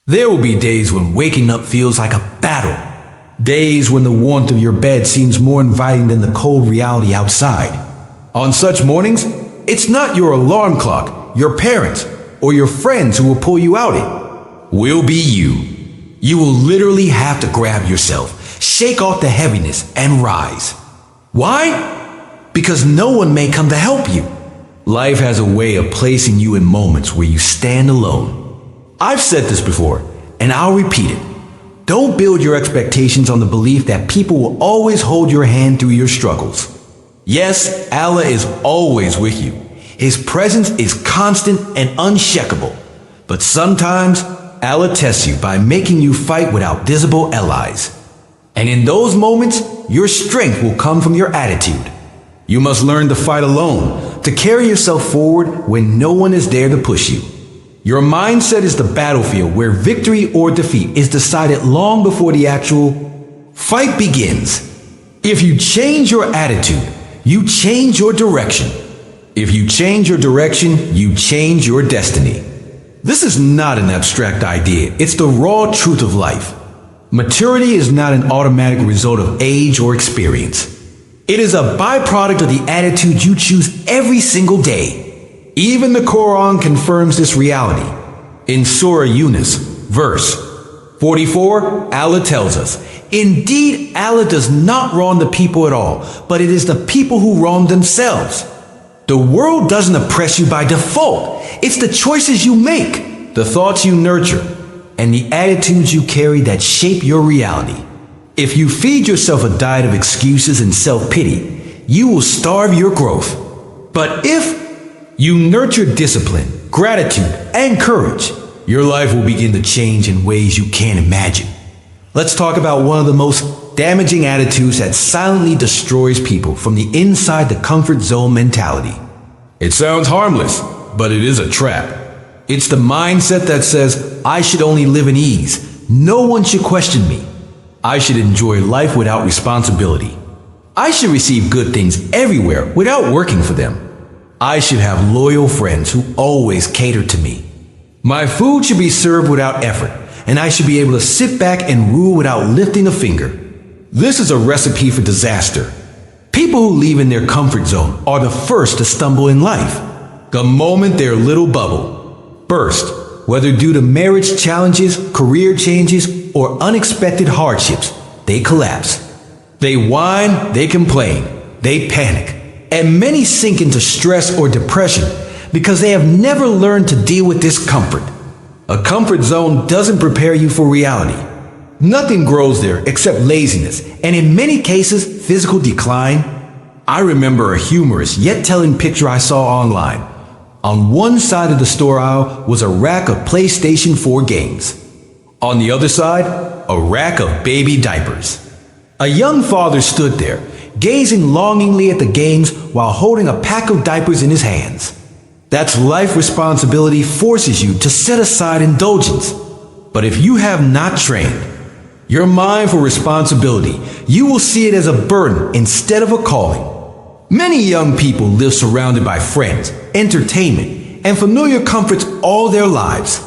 There will be days when waking up feels like a battle. Days when the warmth of your bed seems more inviting than the cold reality outside. On such mornings, it's not your alarm clock, your parents, or your friends who will pull you out it. Will be you. You will literally have to grab yourself, shake off the heaviness, and rise. Why? Because no one may come to help you. Life has a way of placing you in moments where you stand alone. I've said this before, and I'll repeat it. Don't build your expectations on the belief that people will always hold your hand through your struggles. Yes, Allah is always with you. His presence is constant and unshakable. But sometimes, Allah tests you by making you fight without visible allies. And in those moments, your strength will come from your attitude. You must learn to fight alone, to carry yourself forward when no one is there to push you. Your mindset is the battlefield where victory or defeat is decided long before the actual fight begins. If you change your attitude, you change your direction. If you change your direction, you change your destiny. This is not an abstract idea. It's the raw truth of life. Maturity is not an automatic result of age or experience. It is a byproduct of the attitude you choose every single day. Even the Quran confirms this reality. In Surah Yunus, verse 44, Allah tells us, "Indeed, Allah does not wrong the people at all, but it is the people who wrong themselves." The world doesn't oppress you by default. It's the choices you make, the thoughts you nurture, and the attitudes you carry that shape your reality. If you feed yourself a diet of excuses and self-pity, you will starve your growth. But if you nurture discipline, gratitude, and courage, your life will begin to change in ways you can't imagine. Let's talk about one of the most damaging attitudes that silently destroys people from the inside the comfort zone mentality. It sounds harmless, but it is a trap. It's the mindset that says, I should only live in ease. No one should question me. I should enjoy life without responsibility. I should receive good things everywhere without working for them. I should have loyal friends who always cater to me. My food should be served without effort, and I should be able to sit back and rule without lifting a finger. This is a recipe for disaster. People who live in their comfort zone are the first to stumble in life. The moment their little bubble bursts, whether due to marriage challenges, career changes, or unexpected hardships, they collapse. They whine, they complain, they panic. And many sink into stress or depression because they have never learned to deal with discomfort. A comfort zone doesn't prepare you for reality. Nothing grows there except laziness, and in many cases, physical decline. I remember a humorous yet telling picture I saw online. On one side of the store aisle was a rack of PlayStation 4 games. On the other side, a rack of baby diapers. A young father stood there, gazing longingly at the games while holding a pack of diapers in his hands. That's life responsibility forces you to set aside indulgence. But if you have not trained your mind for responsibility, you will see it as a burden instead of a calling. Many young people live surrounded by friends, entertainment, and familiar comforts all their lives.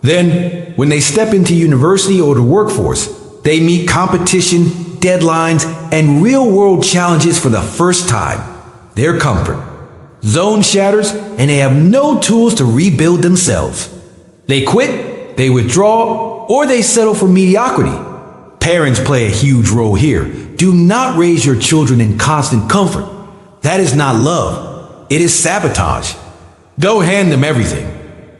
Then, when they step into university or the workforce, they meet competition, deadlines, and real-world challenges for the first time. Their comfort zone shatters, and they have no tools to rebuild themselves. They quit, they withdraw, or they settle for mediocrity. Parents play a huge role here. Do not raise your children in constant comfort. That is not love. It is sabotage. Don't hand them everything.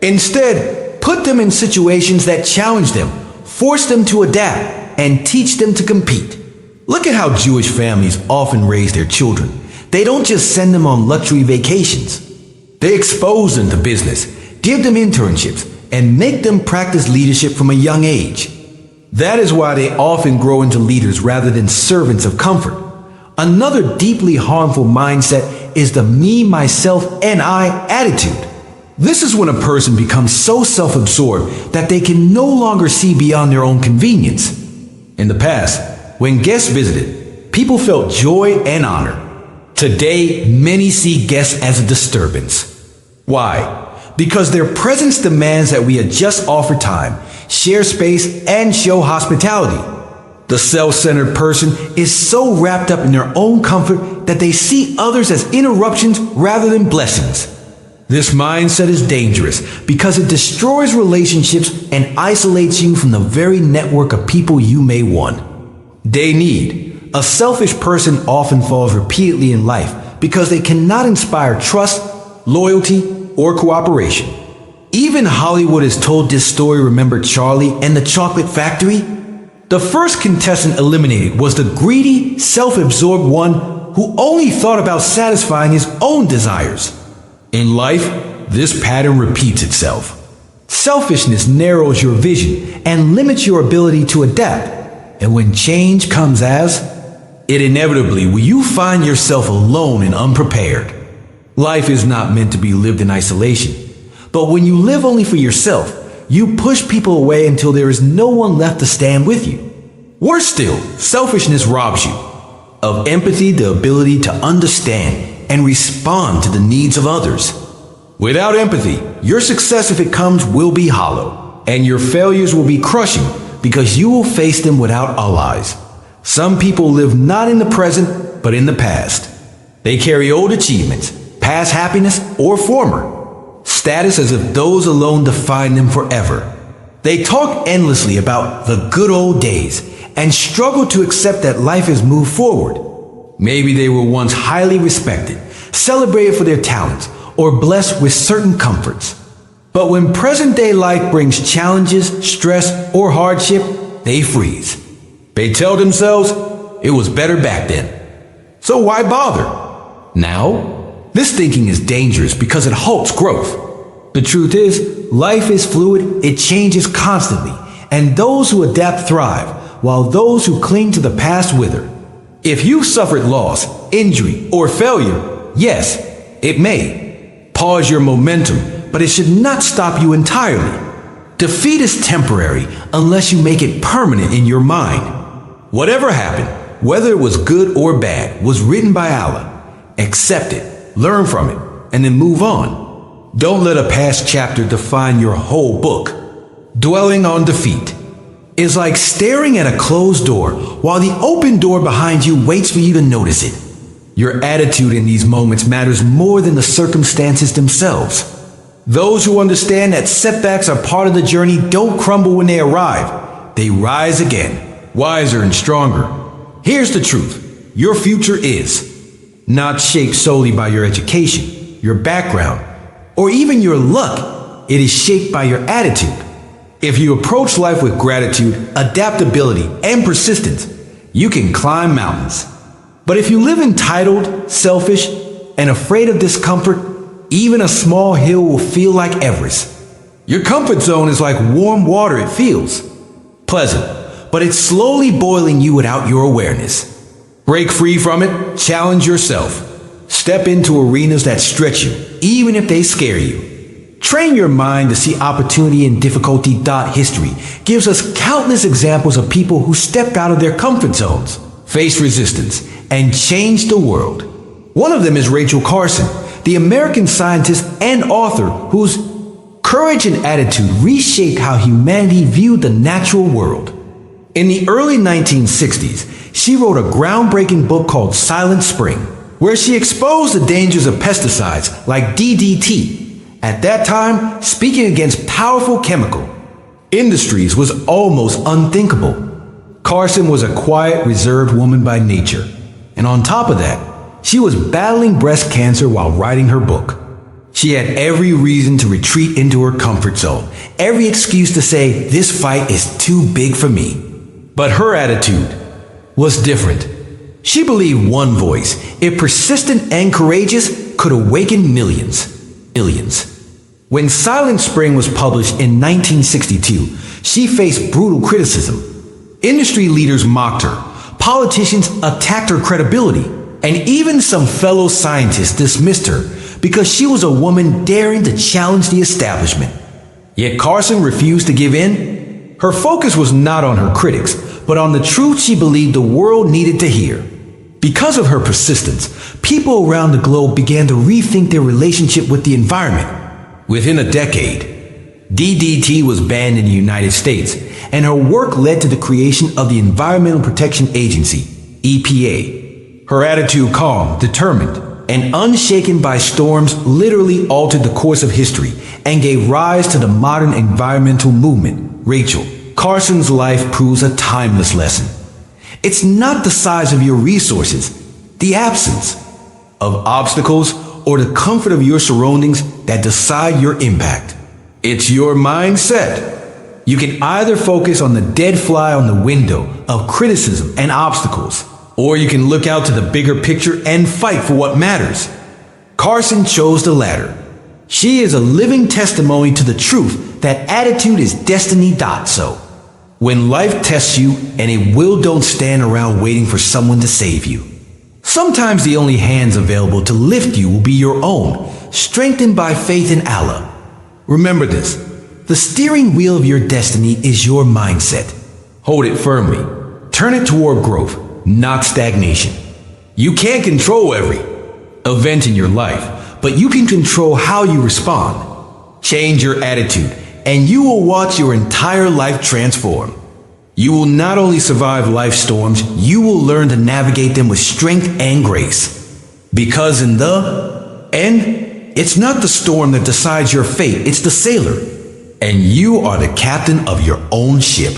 Instead, put them in situations that challenge them, force them to adapt, and teach them to compete. Look at how Jewish families often raise their children. They don't just send them on luxury vacations. They expose them to business, give them internships, and make them practice leadership from a young age. That is why they often grow into leaders rather than servants of comfort. Another deeply harmful mindset is the me, myself, and I attitude. This is when a person becomes so self-absorbed that they can no longer see beyond their own convenience. In the past, when guests visited, people felt joy and honor. Today, many see guests as a disturbance. Why? Because their presence demands that we adjust offer time, share space, and show hospitality. The self-centered person is so wrapped up in their own comfort that they see others as interruptions rather than blessings. This mindset is dangerous because it destroys relationships and isolates you from the very network of people you may want. They need. A selfish person often falls repeatedly in life because they cannot inspire trust, loyalty, or cooperation. Even Hollywood has told this story. Remember Charlie and the Chocolate Factory? The first contestant eliminated was the greedy, self-absorbed one who only thought about satisfying his own desires. In life, this pattern repeats itself. Selfishness narrows your vision and limits your ability to adapt. And when change comes it inevitably will you find yourself alone and unprepared. Life is not meant to be lived in isolation. But when you live only for yourself, you push people away until there is no one left to stand with you. Worse still, selfishness robs you of empathy, the ability to understand and respond to the needs of others. Without empathy, your success, if it comes, will be hollow, and your failures will be crushing because you will face them without allies. Some people live not in the present, but in the past. They carry old achievements, past happiness, or former status as if those alone define them forever. They talk endlessly about the good old days and struggle to accept that life has moved forward. Maybe they were once highly respected, celebrated for their talents, or blessed with certain comforts. But when present-day life brings challenges, stress, or hardship, they freeze. They tell themselves, it was better back then. So why bother? Now? This thinking is dangerous because it halts growth. The truth is, life is fluid, it changes constantly, and those who adapt thrive, while those who cling to the past wither. If you've suffered loss, injury, or failure, yes, it may pause your momentum, but it should not stop you entirely. Defeat is temporary unless you make it permanent in your mind. Whatever happened, whether it was good or bad, was written by Allah. Accept it. Learn from it, and then move on. Don't let a past chapter define your whole book. Dwelling on defeat is like staring at a closed door while the open door behind you waits for you to notice it. Your attitude in these moments matters more than the circumstances themselves. Those who understand that setbacks are part of the journey don't crumble when they arrive. They rise again, wiser and stronger. Here's the truth. Your future is not shaped solely by your education, your background, or even your luck. It is shaped by your attitude. If you approach life with gratitude, adaptability, and persistence, you can climb mountains. But if you live entitled, selfish, and afraid of discomfort, even a small hill will feel like Everest. Your comfort zone is like warm water. It feels pleasant, but it's slowly boiling you without your awareness. Break free from it, challenge yourself. Step into arenas that stretch you, even if they scare you. Train your mind to see opportunity in difficulty. History gives us countless examples of people who stepped out of their comfort zones, faced resistance, and changed the world. One of them is Rachel Carson, the American scientist and author whose courage and attitude reshaped how humanity viewed the natural world. In the early 1960s, she wrote a groundbreaking book called Silent Spring, where she exposed the dangers of pesticides like DDT, at that time speaking against powerful chemical industries was almost unthinkable. Carson was a quiet, reserved woman by nature, and on top of that, she was battling breast cancer while writing her book. She had every reason to retreat into her comfort zone, every excuse to say, this fight is too big for me. But her attitude was different. She believed one voice, if persistent and courageous, could awaken millions. When Silent Spring was published in 1962, she faced brutal criticism. Industry leaders mocked her, politicians attacked her credibility, and even some fellow scientists dismissed her because she was a woman daring to challenge the establishment. Yet Carson refused to give in. Her focus was not on her critics, but on the truth she believed the world needed to hear. Because of her persistence, people around the globe began to rethink their relationship with the environment. Within a decade, DDT was banned in the United States, and her work led to the creation of the Environmental Protection Agency, EPA. Her attitude, calm, determined, and unshaken by storms, literally altered the course of history and gave rise to the modern environmental movement. Rachel, Carson's life proves a timeless lesson. It's not the size of your resources, the absence of obstacles, or the comfort of your surroundings that decide your impact. It's your mindset. You can either focus on the dead fly on the window of criticism and obstacles, or you can look out to the bigger picture and fight for what matters. Carson chose the latter. She is a living testimony to the truth that attitude is destiny. So, when life tests you, and it will, don't stand around waiting for someone to save you. Sometimes the only hands available to lift you will be your own, strengthened by faith in Allah. Remember this, the steering wheel of your destiny is your mindset. Hold it firmly. Turn it toward growth, not stagnation. You can't control every event in your life, but you can control how you respond. Change your attitude, and you will watch your entire life transform. You will not only survive life's storms, you will learn to navigate them with strength and grace. Because in the end, it's not the storm that decides your fate, it's the sailor. And you are the captain of your own ship.